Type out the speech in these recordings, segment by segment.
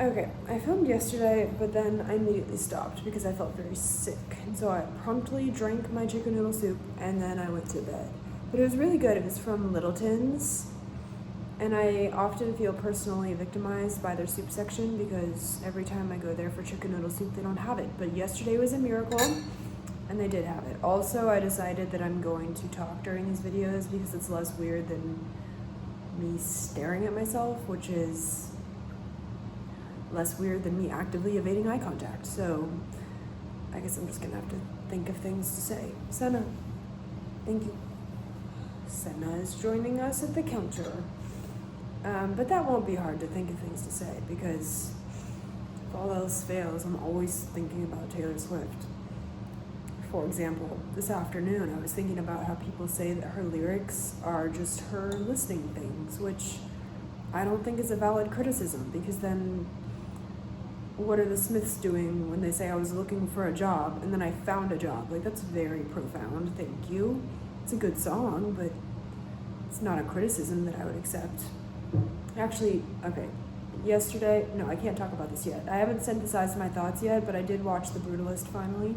Okay, I filmed yesterday, but then I immediately stopped because I felt very sick. And so I promptly drank my chicken noodle soup and then I went to bed. But it was really good. It was from Littleton's. And I often feel personally victimized by their soup section because every time I go there for chicken noodle soup, they don't have it. But yesterday was a miracle and they did have it. Also, I decided that I'm going to talk during these videos because it's less weird than me staring at myself, which is less weird than me actively evading eye contact. So I guess I'm just gonna have to think of things to say. Senna, thank you. Senna is joining us at the counter. But that won't be hard to think of things to say because if all else fails, I'm always thinking about Taylor Swift. For example, this afternoon I was thinking about how people say that her lyrics are just her listening things, which I don't think is a valid criticism because then what are the Smiths doing when they say I was looking for a job and then I found a job? Like, that's very profound, thank you. It's a good song, but it's not a criticism that I would accept. Actually, okay, yesterday, no, I can't talk about this yet. I haven't synthesized my thoughts yet, but I did watch The Brutalist finally.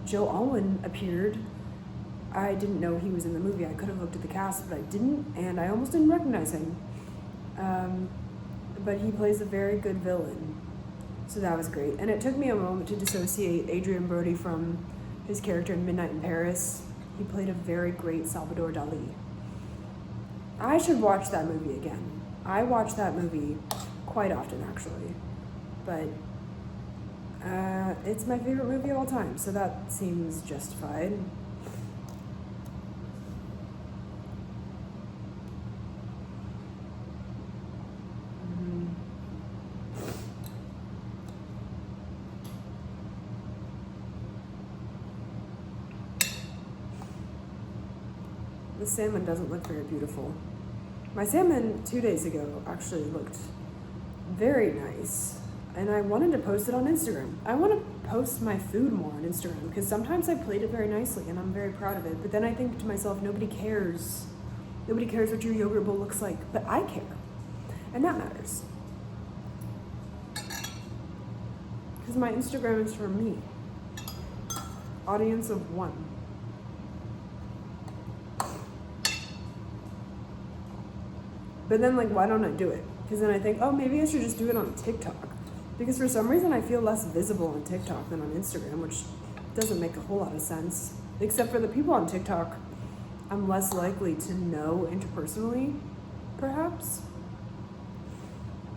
Joe Alwyn appeared. I didn't know he was in the movie. I could have looked at the cast, but I didn't, and I almost didn't recognize him. But he plays a very good villain. So that was great. And it took me a moment to dissociate Adrian Brody from his character in Midnight in Paris. He played a very great Salvador Dali. I should watch that movie again. I watch that movie quite often, actually. But it's my favorite movie of all time, so that seems justified. The salmon doesn't look very beautiful. My salmon 2 days ago actually looked very nice, and I wanted to post it on Instagram. I want to post my food more on Instagram because sometimes I plate it very nicely and I'm very proud of it, but then I think to myself, nobody cares. Nobody cares what your yogurt bowl looks like, but I care, and that matters. Because my Instagram is for me. Audience of one. But then, like, why don't I do it? Because then I think, oh, maybe I should just do it on TikTok. Because for some reason I feel less visible on TikTok than on Instagram, which doesn't make a whole lot of sense. Except for the people on TikTok, I'm less likely to know interpersonally, perhaps.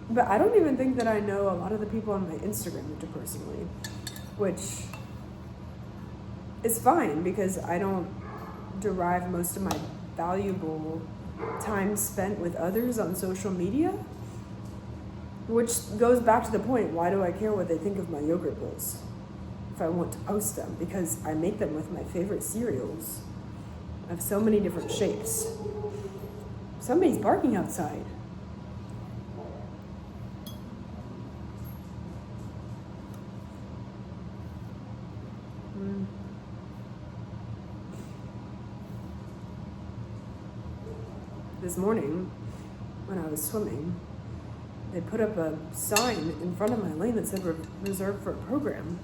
But I don't even think that I know a lot of the people on my Instagram interpersonally, which is fine because I don't derive most of my valuable time spent with others on social media, which goes back to the point, why do I care what they think of my yogurt bowls if I want to post them? Because I make them with my favorite cereals of so many different shapes. Somebody's barking outside. This morning, when I was swimming, they put up a sign in front of my lane that said reserved for a program.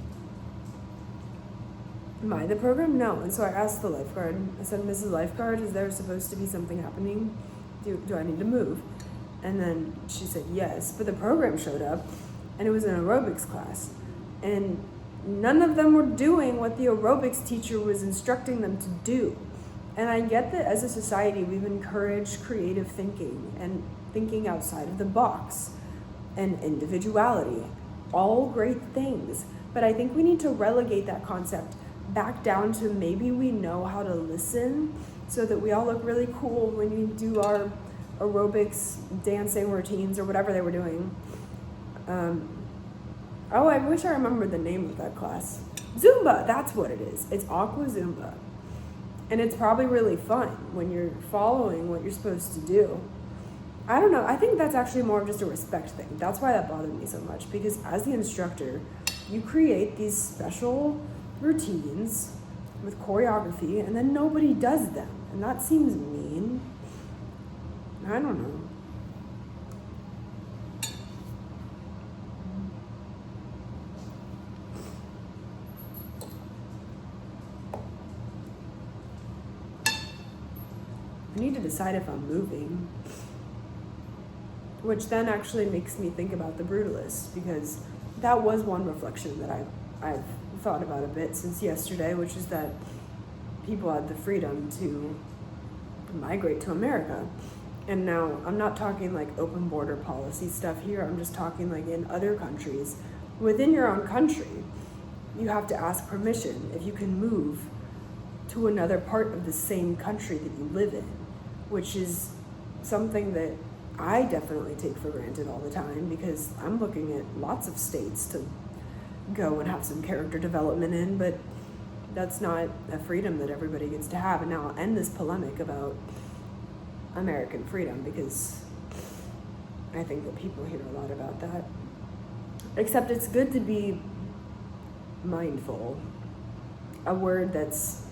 Am I the program? No. And so I asked the lifeguard, I said, Mrs. Lifeguard, is there supposed to be something happening? Do I need to move? And then she said yes, but the program showed up and it was an aerobics class. And none of them were doing what the aerobics teacher was instructing them to do. And I get that as a society, we've encouraged creative thinking and thinking outside of the box and individuality, all great things. But I think we need to relegate that concept back down to maybe we know how to listen so that we all look really cool when we do our aerobics dancing routines or whatever they were doing. Oh, I wish I remembered the name of that class. Zumba, that's what it is. It's Aqua Zumba. And it's probably really fun when you're following what you're supposed to do. I don't know. I think that's actually more of just a respect thing. That's why that bothered me so much. Because as the instructor, you create these special routines with choreography, and then nobody does them. And that seems mean. I don't know. need to decide if I'm moving. Which then actually makes me think about the brutalist, because that was one reflection that I've thought about a bit since yesterday, which is that people had the freedom to migrate to America. And now I'm not talking like open border policy stuff here. I'm just talking like in other countries. Within your own country, you have to ask permission if you can move to another part of the same country that you live in, which is something that I definitely take for granted all the time, because I'm looking at lots of states to go and have some character development in, but that's not a freedom that everybody gets to have. And now I'll end this polemic about American freedom, because I think that people hear a lot about that. Except it's good to be mindful, a word that's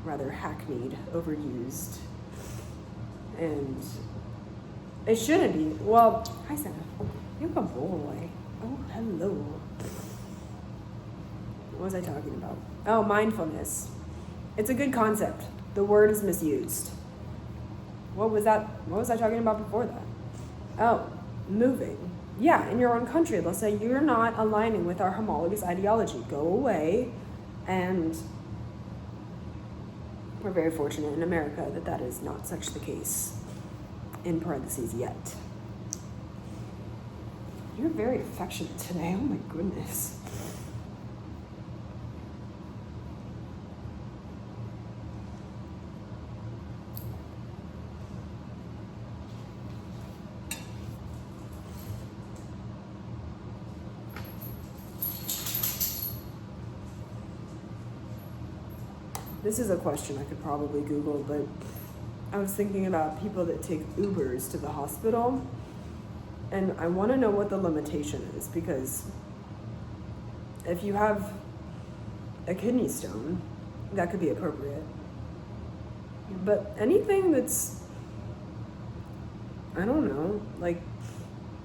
rather hackneyed, overused, and it shouldn't be. Well, hi Sarah, you're a boy. Oh, hello. What was I talking about? Oh, mindfulness. It's a good concept. The word is misused. What was that? What was I talking about before that? Oh, moving. Yeah, in your own country, they'll say you're not aligning with our homologous ideology. Go away. And we're very fortunate in America that that is not such the case, in parentheses, yet. You're very affectionate today. Oh my goodness. This is a question I could probably Google, but I was thinking about people that take Ubers to the hospital, and I want to know what the limitation is, because if you have a kidney stone, that could be appropriate. But anything that's, I don't know, like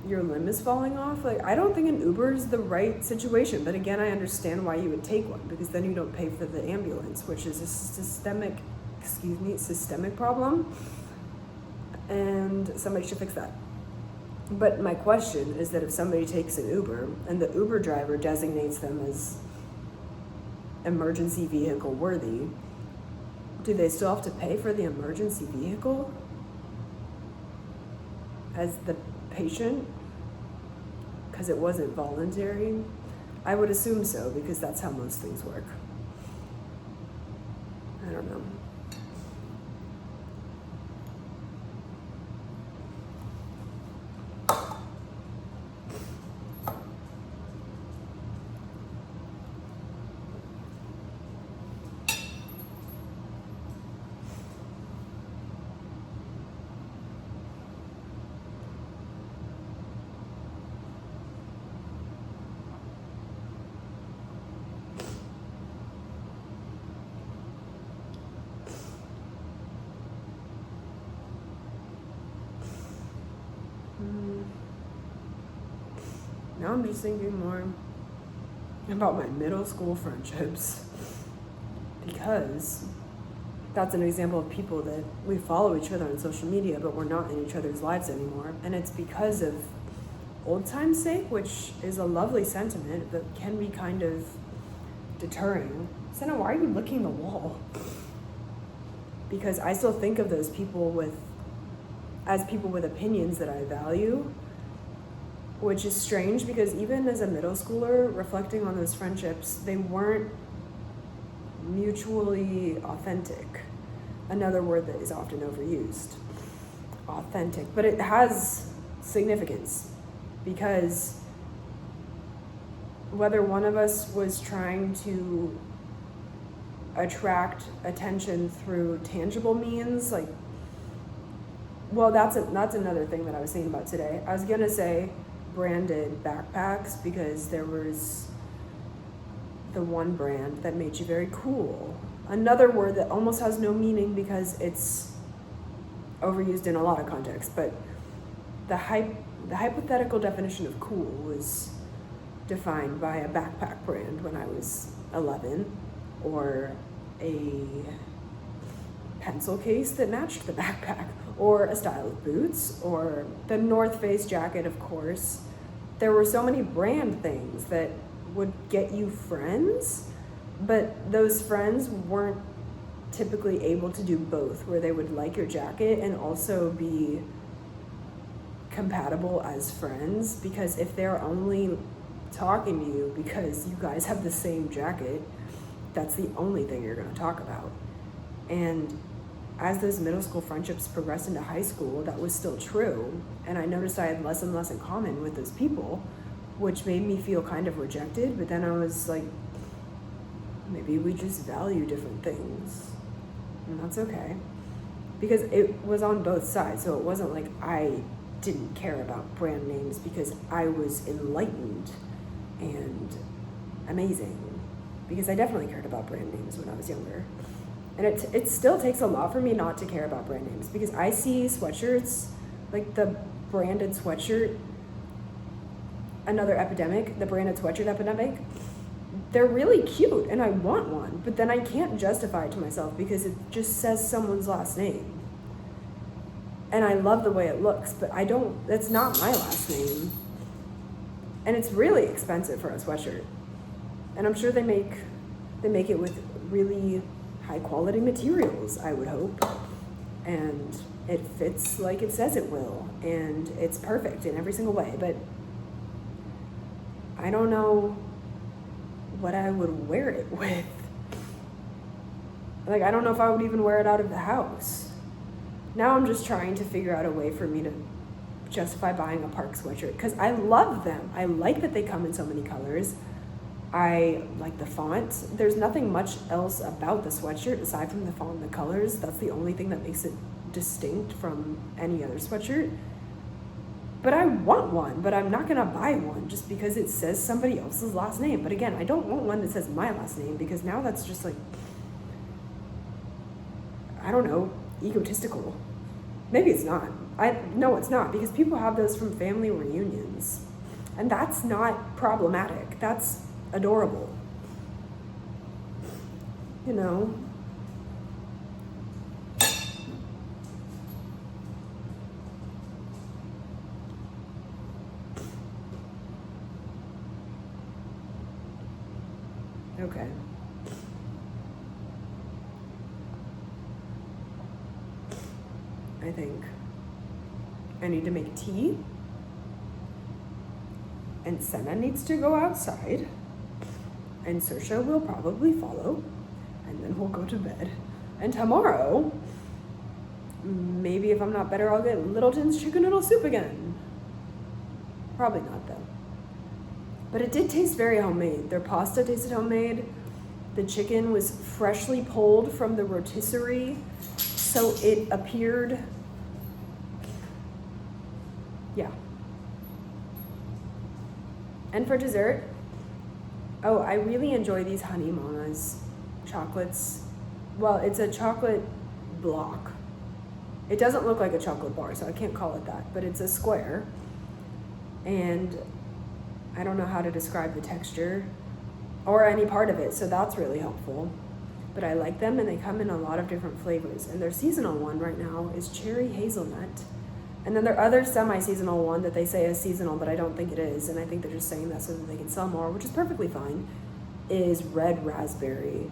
your limb is falling off, like I don't think an Uber is the right situation. But again, I understand why you would take one, because then you don't pay for the ambulance, which is a systemic problem, and somebody should fix that. But my question is that if somebody takes an Uber and the Uber driver designates them as emergency vehicle worthy, do they still have to pay for the emergency vehicle as the patient, because it wasn't voluntary? I would assume so, because that's how most things work. I don't know. Now I'm just thinking more about my middle school friendships, because that's an example of people that we follow each other on social media, but we're not in each other's lives anymore. And it's because of old time's sake, which is a lovely sentiment, but can be kind of deterring. Senna, why are you licking the wall? Because I still think of those people as people with opinions that I value, which is strange, because even as a middle schooler, reflecting on those friendships, they weren't mutually authentic. Another word that is often overused, authentic, but it has significance, because whether one of us was trying to attract attention through tangible means, like, well, that's another thing that I was thinking about today. I was gonna say branded backpacks, because there was the one brand that made you very cool. Another word that almost has no meaning because it's overused in a lot of contexts, but the hypothetical definition of cool was defined by a backpack brand when I was 11, or a pencil case that matched the backpack, or a style of boots, or the North Face jacket, of course. There were so many brand things that would get you friends, but those friends weren't typically able to do both, where they would like your jacket and also be compatible as friends, because if they're only talking to you because you guys have the same jacket, that's the only thing you're going to talk about. And as those middle school friendships progressed into high school, that was still true, and I noticed I had less and less in common with those people, which made me feel kind of rejected. But then I was like, maybe we just value different things, and that's okay, because it was on both sides. So it wasn't like I didn't care about brand names, because I was enlightened and amazing, because I definitely cared about brand names when I was younger. And it still takes a lot for me not to care about brand names, because I see sweatshirts, like the branded sweatshirt, another epidemic, the branded sweatshirt epidemic, they're really cute and I want one, but then I can't justify it to myself because it just says someone's last name. And I love the way it looks, but that's not my last name. And it's really expensive for a sweatshirt. And I'm sure they make it with really high quality materials, I would hope. And it fits like it says it will. And it's perfect in every single way. But I don't know what I would wear it with. Like, I don't know if I would even wear it out of the house. Now I'm just trying to figure out a way for me to justify buying a Park sweatshirt, because I love them. I like that they come in so many colors. I like the font. There's nothing much else about the sweatshirt aside from the font and the colors. That's the only thing that makes it distinct from any other sweatshirt. But I want one, but I'm not gonna buy one just because it says somebody else's last name. But again, I don't want one that says my last name, because now that's just like, I don't know, egotistical. Maybe it's not. No, it's not, because people have those from family reunions, and that's not problematic. That's adorable. You know? Okay. I think I need to make tea, and Senna needs to go outside, and Saoirse will probably follow, and then we'll go to bed. And tomorrow, maybe if I'm not better, I'll get Littleton's chicken noodle soup again. Probably not, though. But it did taste very homemade. Their pasta tasted homemade. The chicken was freshly pulled from the rotisserie, so it appeared, yeah. And for dessert, I really enjoy these Honey Mamas chocolates. Well, it's a chocolate block. It doesn't look like a chocolate bar, so I can't call it that, but it's a square. And I don't know how to describe the texture or any part of it, so that's really helpful. But I like them, and they come in a lot of different flavors. And their seasonal one right now is cherry hazelnut. And then their other semi-seasonal one that they say is seasonal, but I don't think it is, and I think they're just saying that so that they can sell more, which is perfectly fine, is red raspberry.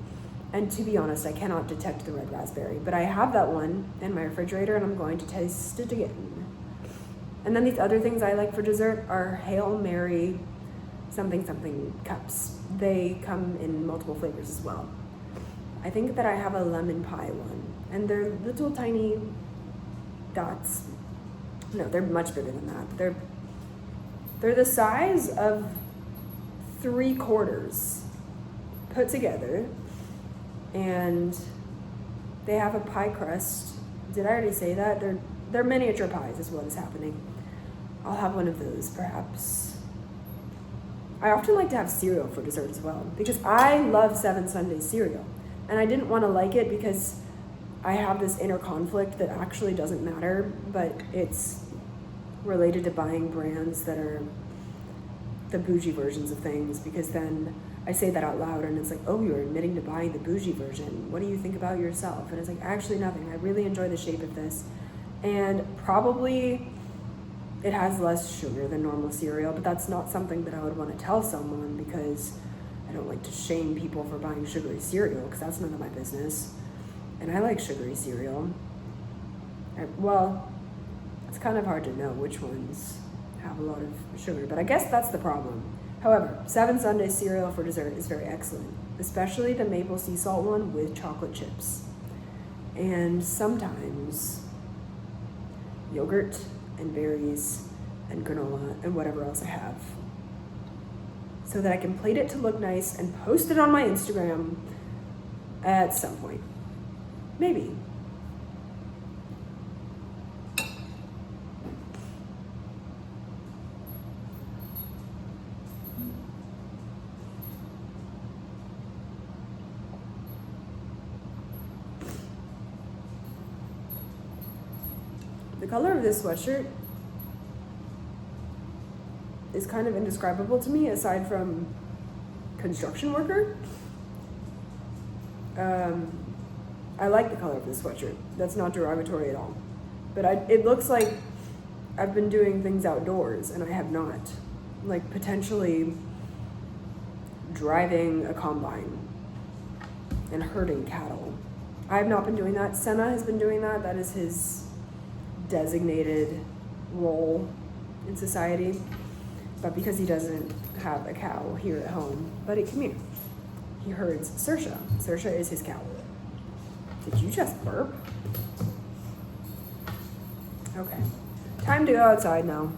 And to be honest, I cannot detect the red raspberry, but I have that one in my refrigerator, and I'm going to taste it again. And then these other things I like for dessert are Hail Mary something something cups. They come in multiple flavors as well. I think that I have a lemon pie one, and they're little tiny dots. No, they're much bigger than that. They're the size of 3/4 put together, and they have a pie crust. Did I already say that? They're miniature pies is what is happening. I'll have one of those perhaps. I often like to have cereal for dessert as well, because I love 7 Sundays cereal, and I didn't want to like it because I have this inner conflict that actually doesn't matter, but it's related to buying brands that are the bougie versions of things, because then I say that out loud and it's like, oh, you're admitting to buying the bougie version. What do you think about yourself? And it's like, actually nothing. I really enjoy the shape of this. And probably it has less sugar than normal cereal, but that's not something that I would want to tell someone, because I don't like to shame people for buying sugary cereal, because that's none of my business. And I like sugary cereal. Well, it's kind of hard to know which ones have a lot of sugar, but I guess that's the problem. However, 7 Sundays cereal for dessert is very excellent, especially the maple sea salt one with chocolate chips. And sometimes yogurt and berries and granola and whatever else I have, so that I can plate it to look nice and post it on my Instagram at some point. Maybe. The color of this sweatshirt is kind of indescribable to me, aside from construction worker. I like the color of this sweatshirt. That's not derogatory at all. But it looks like I've been doing things outdoors, and I have not. Like potentially driving a combine and herding cattle. I have not been doing that. Senna has been doing that. That is his designated role in society. But because he doesn't have a cow here at home, buddy, come here. He herds Saoirse. Saoirse is his cow. Did you just burp? Okay. Time to go outside now.